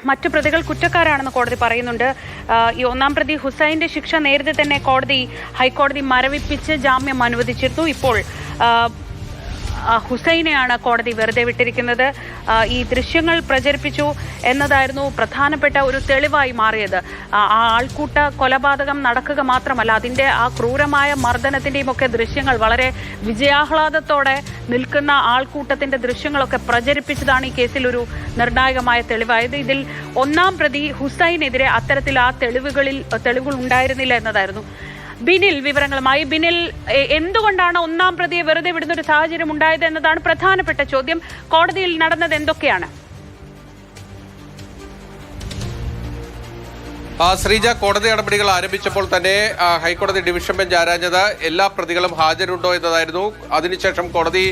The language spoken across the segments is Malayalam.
മറ്റു പ്രതികൾ കുറ്റക്കാരാണെന്ന് കോടതി പറയുന്നുണ്ട്. ഈ ഒന്നാം പ്രതി ഹുസൈന്റെ ശിക്ഷ നേരത്തെ തന്നെ ഹൈക്കോടതി മരവിപ്പിച്ച് ജാമ്യം അനുവദിച്ചിരുന്നു. ഇപ്പോൾ ഹുസൈനെയാണ് കോടതി വെറുതെ വിട്ടിരിക്കുന്നത്. ഈ ദൃശ്യങ്ങൾ പ്രചരിപ്പിച്ചു എന്നതായിരുന്നു പ്രധാനപ്പെട്ട ഒരു തെളിവായി മാറിയത്. ആ ആൾക്കൂട്ട കൊലപാതകം നടക്കുക മാത്രമല്ല, അതിൻ്റെ ആ ക്രൂരമായ മർദ്ദനത്തിൻ്റെയും ഒക്കെ ദൃശ്യങ്ങൾ, വളരെ വിജയാഹ്ലാദത്തോടെ നിൽക്കുന്ന ആൾക്കൂട്ടത്തിൻ്റെ ദൃശ്യങ്ങളൊക്കെ പ്രചരിപ്പിച്ചതാണ് ഈ കേസിൽ ഒരു നിർണായകമായ തെളിവായത്. ഇതിൽ ഒന്നാം പ്രതി ഹുസൈനെതിരെ അത്തരത്തിൽ ആ തെളിവുകൾ ഉണ്ടായിരുന്നില്ല എന്നതായിരുന്നു. ബിനിൽ വിവരങ്ങളുമായി. ബിനിൽ, എന്തുകൊണ്ടാണ് ഒന്നാം പ്രതിയെ വെറുതെ വിടുന്ന ഒരു സാഹചര്യം ഉണ്ടായത് എന്നതാണ് പ്രധാനപ്പെട്ട ചോദ്യം. കോടതിയിൽ നടന്നത് എന്തൊക്കെയാണ്? ശ്രീജ, കോടതി നടപടികൾ ആരംഭിച്ചപ്പോൾ തന്നെ ഹൈക്കോടതി ഡിവിഷൻ ബെഞ്ച് ആരാഞ്ഞത് എല്ലാ പ്രതികളും ഹാജരുണ്ടോ എന്നതായിരുന്നു. അതിനുശേഷം കോടതി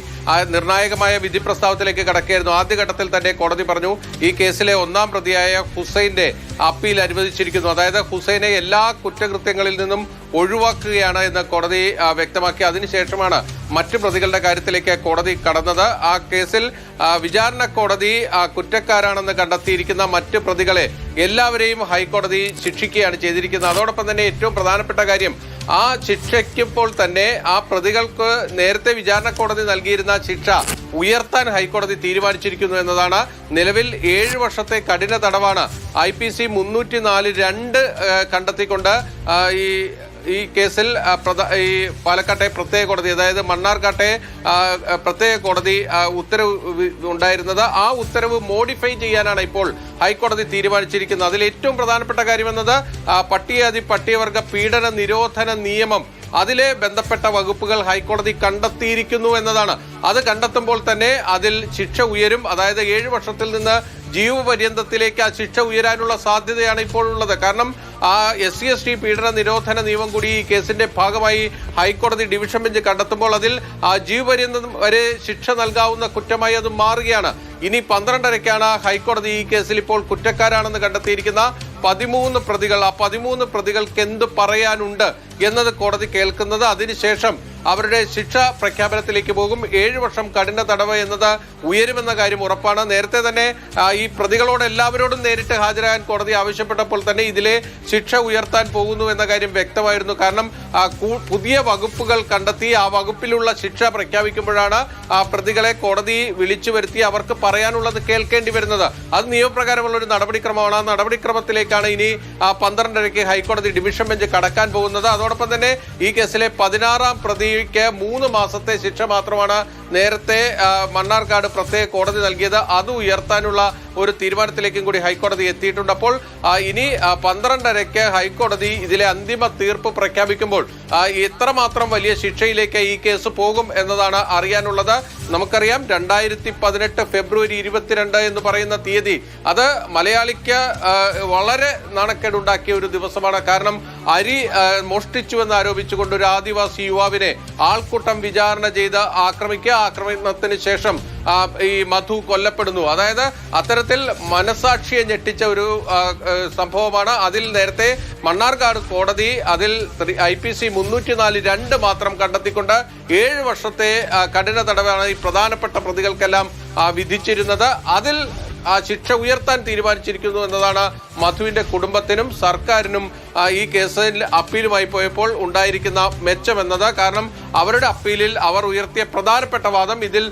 നിർണായകമായ വിധി പ്രസ്താവത്തിലേക്ക് കടക്കുകയായിരുന്നു. ആദ്യഘട്ടത്തിൽ തന്നെ കോടതി പറഞ്ഞു, ഈ കേസിലെ ഒന്നാം പ്രതിയായ ഹുസൈന്റെ അപ്പീൽ അനുവദിച്ചിരിക്കുന്നു. അതായത് ഹുസൈനെ എല്ലാ കുറ്റകൃത്യങ്ങളിൽ നിന്നും ഒഴിവാക്കുകയാണ് എന്ന് കോടതി വ്യക്തമാക്കി. അതിനുശേഷമാണ് മറ്റു പ്രതികളുടെ കാര്യത്തിലേക്ക് കോടതി കടന്നത്. ആ കേസിൽ വിചാരണ കോടതി കുറ്റക്കാരാണെന്ന് കണ്ടെത്തിയിരിക്കുന്ന മറ്റു പ്രതികളെ എല്ലാവരെയും ഹൈക്കോടതി ശിക്ഷിക്കുകയാണ് ചെയ്തിരിക്കുന്നത്. അതോടൊപ്പം തന്നെ ഏറ്റവും പ്രധാനപ്പെട്ട കാര്യം, ആ ശിക്ഷയ്ക്കിപ്പോൾ തന്നെ ആ പ്രതികൾക്ക് നേരത്തെ വിചാരണ കോടതി നൽകിയിരുന്ന ശിക്ഷ ഉയർത്താൻ ഹൈക്കോടതി തീരുമാനിച്ചിരിക്കുന്നു എന്നതാണ്. നിലവിൽ 7 വർഷത്തെ കഠിന തടവാണ് IPC 304(2) കണ്ടെത്തിക്കൊണ്ട് ഈ കേസിൽ ഈ പാലക്കാട്ടെ പ്രത്യേക കോടതി, അതായത് മണ്ണാർക്കാട്ടെ പ്രത്യേക കോടതി ഉത്തരവ് ഉണ്ടായിരുന്നത്. ആ ഉത്തരവ് മോഡിഫൈ ചെയ്യാനാണ് ഇപ്പോൾ ഹൈക്കോടതി തീരുമാനിച്ചിരിക്കുന്നത്. അതിൽ ഏറ്റവും പ്രധാനപ്പെട്ട കാര്യമെന്നത് പട്ടികജാതി പട്ടികവർഗ പീഡന നിരോധന നിയമം, അതിലെ ബന്ധപ്പെട്ട വകുപ്പുകൾ ഹൈക്കോടതി കണ്ടെത്തിയിരിക്കുന്നു എന്നതാണ്. അത് കണ്ടെത്തുമ്പോൾ തന്നെ അതിൽ ശിക്ഷ ഉയരും. അതായത് 7 വർഷത്തിൽ നിന്ന് ജീവപര്യന്തത്തിലേക്ക് ആ ശിക്ഷ ഉയരാനുള്ള സാധ്യതയാണ് ഇപ്പോഴുള്ളത്. കാരണം SC/ST പീഡന നിരോധന നിയമം കൂടി ഈ കേസിന്റെ ഭാഗമായി ഹൈക്കോടതി ഡിവിഷൻ ബെഞ്ച് കണ്ടെത്തുമ്പോൾ അതിൽ ജീവപര്യന്തം വരെ ശിക്ഷ നൽകാവുന്ന കുറ്റമായി അത് മാറുകയാണ്. ഇനി 12:30-ക്കാണ് ഹൈക്കോടതി ഈ കേസിൽ ഇപ്പോൾ കുറ്റക്കാരാണെന്ന് കണ്ടെത്തിയിരിക്കുന്ന 13 പ്രതികൾ, ആ 13 പ്രതികൾക്ക് എന്ത് പറയാനുണ്ട് എന്നത് കോടതി കേൾക്കുന്നത്. അതിനുശേഷം അവരുടെ ശിക്ഷ പ്രഖ്യാപനത്തിലേക്ക് പോകും. 7 വർഷം കഠിന തടവ് എന്നത് ഉയരുമെന്ന കാര്യം ഉറപ്പാണ്. നേരത്തെ തന്നെ ഈ പ്രതികളോട് എല്ലാവരോടും നേരിട്ട് ഹാജരാകാൻ കോടതി ആവശ്യപ്പെട്ടപ്പോൾ തന്നെ ഇതിലെ ശിക്ഷ ഉയർത്താൻ പോകുന്നു എന്ന കാര്യം വ്യക്തമായിരുന്നു. കാരണം പുതിയ വകുപ്പുകൾ കണ്ടെത്തി ആ വകുപ്പിലുള്ള ശിക്ഷ പ്രഖ്യാപിക്കുമ്പോഴാണ് പ്രതികളെ കോടതി വിളിച്ചു വരുത്തി അവർക്ക് പറയാനുള്ളത് കേൾക്കേണ്ടി വരുന്നത്. അത് നിയമപ്രകാരമുള്ള ഒരു നടപടിക്രമമാണ്. ആ നടപടിക്രമത്തിലേക്കാണ് ഇനി 12:30-ക്ക് ഹൈക്കോടതി ഡിവിഷൻ ബെഞ്ച് കടക്കാൻ പോകുന്നത്. അതോടൊപ്പം തന്നെ ഈ കേസിലെ 16-ാം പ്രതിക്ക് 3 മാസത്തെ ശിക്ഷ മാത്രമാണ് നേരത്തെ മണ്ണാർക്കാട് പ്രത്യേക കോടതി നൽകിയത്. അത് ഉയർത്താനുള്ള ഒരു തീരുമാനത്തിലേക്കും കൂടി ഹൈക്കോടതി എത്തിയിട്ടുണ്ട്. അപ്പോൾ ഇനി 12:30-ക്ക് ഹൈക്കോടതി ഇതിലെ അന്തിമ തീർപ്പ് പ്രഖ്യാപിക്കുമ്പോൾ എത്രമാത്രം വലിയ ശിക്ഷയിലേക്ക് ഈ കേസ് പോകും എന്നതാണ് അറിയാനുള്ളത്. നമുക്കറിയാം 2018 ഫെബ്രുവരി 22 എന്ന് പറയുന്ന തീയതി, അത് മലയാളിക്ക് വളരെ നാണക്കേടുണ്ടാക്കിയ ഒരു ദിവസമാണ്. കാരണം അരി മോഷ്ടിച്ചുവെന്ന് ആരോപിച്ചുകൊണ്ട് ഒരു ആദിവാസി യുവാവിനെ ആൾക്കൂട്ടം വിചാരണ ചെയ്ത് ആക്രമണത്തിന് ശേഷം ഈ മധു കൊല്ലപ്പെടുന്നു. അതായത് അത്തരത്തിൽ മനസാക്ഷിയെ ഞെട്ടിച്ച ഒരു സംഭവമാണ്. അതിൽ നേരത്തെ മണ്ണാർക്കാട് കോടതി അതിൽ IPC 304(2) മാത്രം കണ്ടെത്തിക്കൊണ്ട് 7 വർഷത്തെ കഠിന തടവാണ് ഈ പ്രധാനപ്പെട്ട പ്രതികൾക്കെല്ലാം വിധിച്ചിരുന്നത്. അതിൽ ആ ശിക്ഷ ഉയർത്താൻ തീരുമാനിച്ചിരിക്കുന്നു എന്നതാണ് മധുവിന്റെ കുടുംബത്തിനും സർക്കാരിനും ഈ കേസിൽ അപ്പീലുമായി പോയപ്പോൾ ഉണ്ടായിരിക്കുന്ന മെച്ചമെന്നത്. കാരണം അവരുടെ അപ്പീലിൽ അവർ ഉയർത്തിയ പ്രധാനപ്പെട്ട വാദം, ഇതിൽ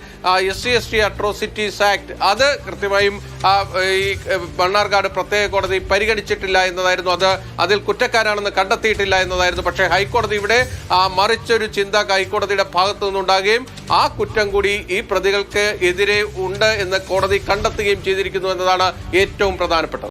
SC/ST അട്രോസിറ്റീസ് ആക്ട് അത് കൃത്യമായും ഈ മണ്ണാർക്കാട് പ്രത്യേക കോടതി പരിഗണിച്ചിട്ടില്ല എന്നതായിരുന്നു. അതിൽ കുറ്റക്കാരാണെന്ന് കണ്ടെത്തിയിട്ടില്ല എന്നതായിരുന്നു. പക്ഷേ ഹൈക്കോടതി ഇവിടെ മറിച്ചൊരു ചിന്ത ഹൈക്കോടതിയുടെ ഭാഗത്തു നിന്നുണ്ടാകുകയും ആ കുറ്റം കൂടി ഈ പ്രതികൾക്ക് എതിരെ ഉണ്ട് എന്ന് കോടതി കണ്ടെത്തുകയും ചെയ്തിരിക്കുന്നു എന്നതാണ് ഏറ്റവും പ്രധാനപ്പെട്ടത്.